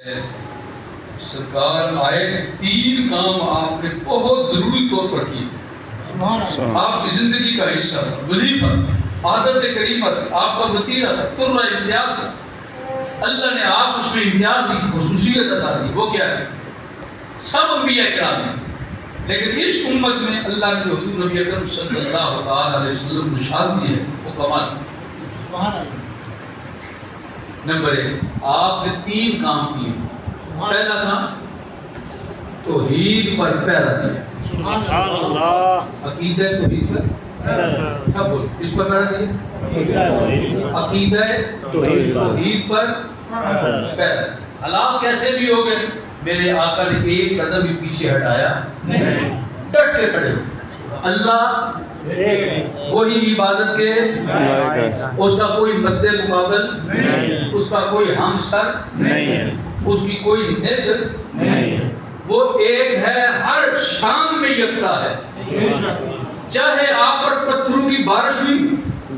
سرکار آئے 3 کام آپ نے بہت ضروری طور پر کی. آپ کی زندگی کا حصہ تھا، وظیفہ، عادت کریمہ تھا، آپ کا وطیرہ تھا، قرہ امتیاز تھا. اللہ نے آپ اس میں امتیاز کی خصوصیت عطا دی. وہ کیا ہے؟ سب انبیاء کرام ہیں، لیکن اس امت میں اللہ نے جو حضور نبی اکرم صلی اللہ تعالی علیہ وسلم کو نشان دی ہے وہ کمال. نمبر 1، آپ نے 3 کام کیے. پہلا کام توحید پر پہرا دیا. سبحان اللہ. عقیدہ توحید پر کیا بول اس پر پہرا دیا. عقیدہ توحید پر پہرا. حالات کیسے بھی ہو گئے، میرے آقا نے ایک قدم بھی پیچھے ہٹایا نہیں، ڈٹ کے کھڑے ہو. اللہ وہی عبادت کے، اس کا کوئی مد مقابل نہیں، اس کا کوئی ہمسر نہیں، اس کی کوئی ند نہیں. وہ ایک ہے، ہر شام میں یکتا ہے. چاہے آپ پر پتھروں کی بارش ہوئی،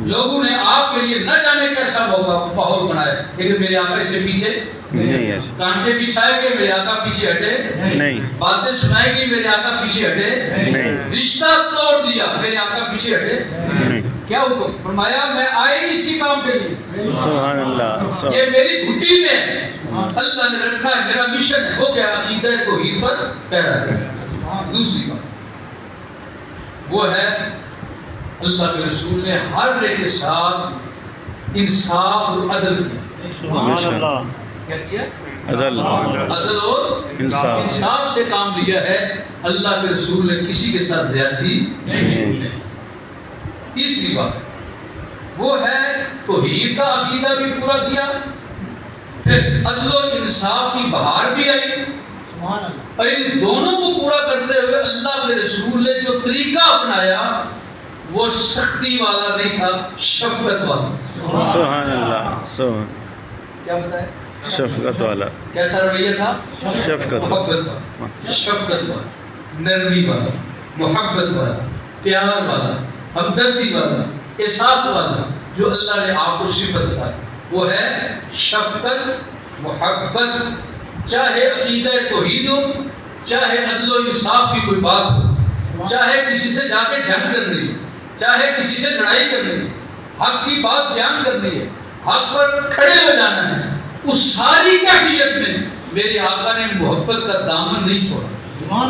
لوگوں نے آپ کے لیے نہ جانے کیسا ماحول بنایا، لیکن میرے آقا سے پیچھے نہیں. کانٹے بچھائے گے میرے آقا پیچھے ہٹے نہیں. باتیں سنائے گی میرے آقا پیچھے ہٹے نہیں. رشتہ توڑ دیا میرے آقا پیچھے ہٹے نہیں. کیا حکم فرمایا؟ میں آئے اسی کام کے لیے. سبحان اللہ. یہ میری گھٹی میں ہے، اللہ نے رکھا ہے، میرا مشن ہے. وہ کیا؟ عقیدہ توحید پر پہرا دیا. دوسری بات وہ ہے اللہ کے رسول نے ہر ایک کے ساتھ انصاف اور عدل کیا. سبحان اللہ. کیا کیا؟ عدل اور انصاف سے کام لیا ہے. اللہ کے رسول نے کسی کے ساتھ زیادتی نہیں کی. تیسری بات وہ ہے توحید کا عقیدہ بھی پورا کیا، پھر عدل و انصاف کی بہار بھی آئی. اور ان دونوں کو پورا کرتے ہوئے اللہ کے رسول نے جو طریقہ اپنایا وہ سختی والا نہیں تھا، شفقت والا. سبحان اللہ. کیا بتایا؟ شفقت والا. کیسا رویہ تھا؟ شفقت. محبت والا، شفقت والا، نرمی والا، محبت والا، پیار والا، ہمدردی والا، احساس والا. جو اللہ نے آپ کو صفت بتائی وہ ہے شفقت، محبت. چاہے عقیدہ توحید ہو، چاہے عدل و انصاف کی کوئی بات ہو، چاہے کسی سے جا کے جنگ کرنی ہے، چاہے کسی سے لڑائی کرنی ہے، حق کی بات بیان کرنی ہے، حق پر کھڑے ہو جانا ہے، اس ساری کیفیت میں میرے آقا نے محبت کا دامن نہیں چھوڑا،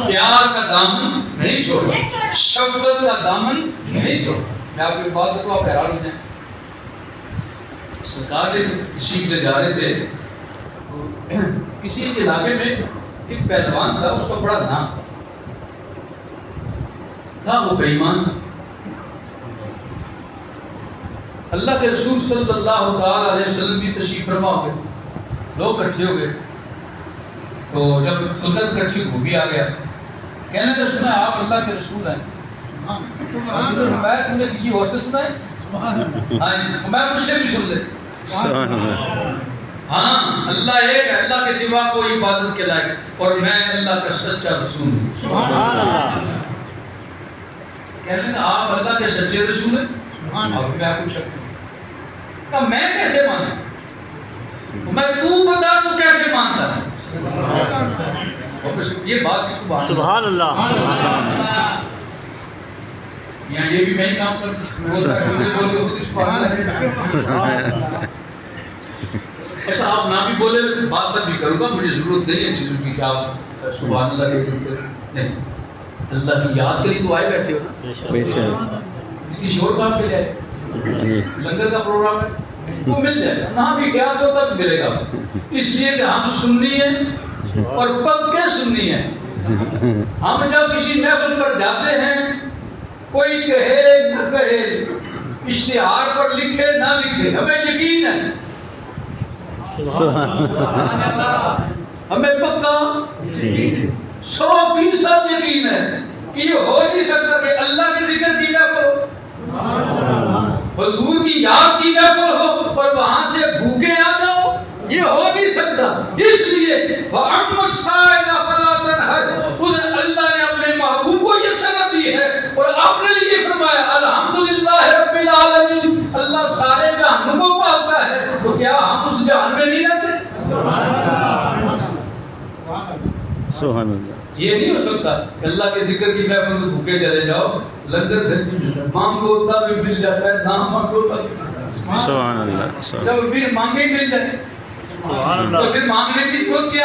پیار کا دامن نہیں چھوڑا، شفقت کا دامن نہیں چھوڑا. میں آپ کو ایک بات بتاؤں، آپ حیران ہو جائیں. سرکار نے تشریف لے جا رہے تھے، کسی علاقے میں ایک پہلوان تھا، اس کا بڑا نام تھا، وہ بے ایمان تھا. اللہ کے رسول صلی اللہ تعالی علیہ وسلم کی تشریف فرما ہو گئے، لوگ اکٹھے ہو گئے. تو جب سنت کٹھی وہ بھی آ گیا، کہنے کا سنا آپ اللہ کے رسول ہیں. تم نے کسی اور سے سنا ہے؟ میں مجھ سے بھی سن لے. ہاں اللہ ایک ہے، اللہ کے سوا کوئی عبادت کے لائق، اور میں اللہ کا سچا رسول ہوں. سبحان اللہ. کہنے کا آپ اللہ کے سچے رسول ہیں. اب میں پوچھا کہ میں کیسے مانا؟ میں تو بتا تو کیسے مانتا ہے؟ یہ بات کس کو سبحان اللہ. یہاں یہ بھی میں ہی کام کرتا ہوں. اچھا آپ نہ بھی بولے بات تک بھی کروں گا، مجھے ضرورت نہیں ہے چیزوں کی کہ آپ سبحان اللہ کے نہیں. اللہ کی یاد کے لیے تو آئے بیٹھے ہو نا، کسی اور کام کے لیے لنگر کا پروگرام ہے وہ مل جائے گا. نہ بھی کیا تو تک ملے گا، اس لیے کہ ہم سننی ہیں اور پکے سننی ہیں. ہم جب کسی محفل پر جاتے ہیں، کوئی کہے نہ کہے، اشتہار پر لکھے نہ لکھے، ہمیں یقین ہے، ہمیں پکا 100% یقین ہے کہ یہ ہو نہیں سکتا کہ اللہ کے ذکر کی محفل ہو، حضور کی یاد کی محفل ہو اور وہاں سے بھوکے آ جاؤ. یہ ہو نہیں سکتا. اس لیے وَأَمَّا السَّائِلَ فَلَا تَنْهَرْ، اللہ نے اپنے محبوب کو یہ صنعت دی ہے اور اپنے لیے فرمایا الحمدللہ رب العالمین. اللہ سارے جہانوں کو پالتا ہے، تو کیا ہم اس جہان میں نہیں رہتے؟ سبحان اللہ یہ نہیں ہو سکتا کہ اللہ کے ذکر کی محفل میں بھوکے چلے جاؤ، لنگر مانگو تب بھی مل جاتا ہے، نہ مانگو تب بھی مل جاتا ہے۔ سبحان اللہ جب پھر مانگے مل جائے سبحان تو پھر مانگنے کی ضرورت کیا؟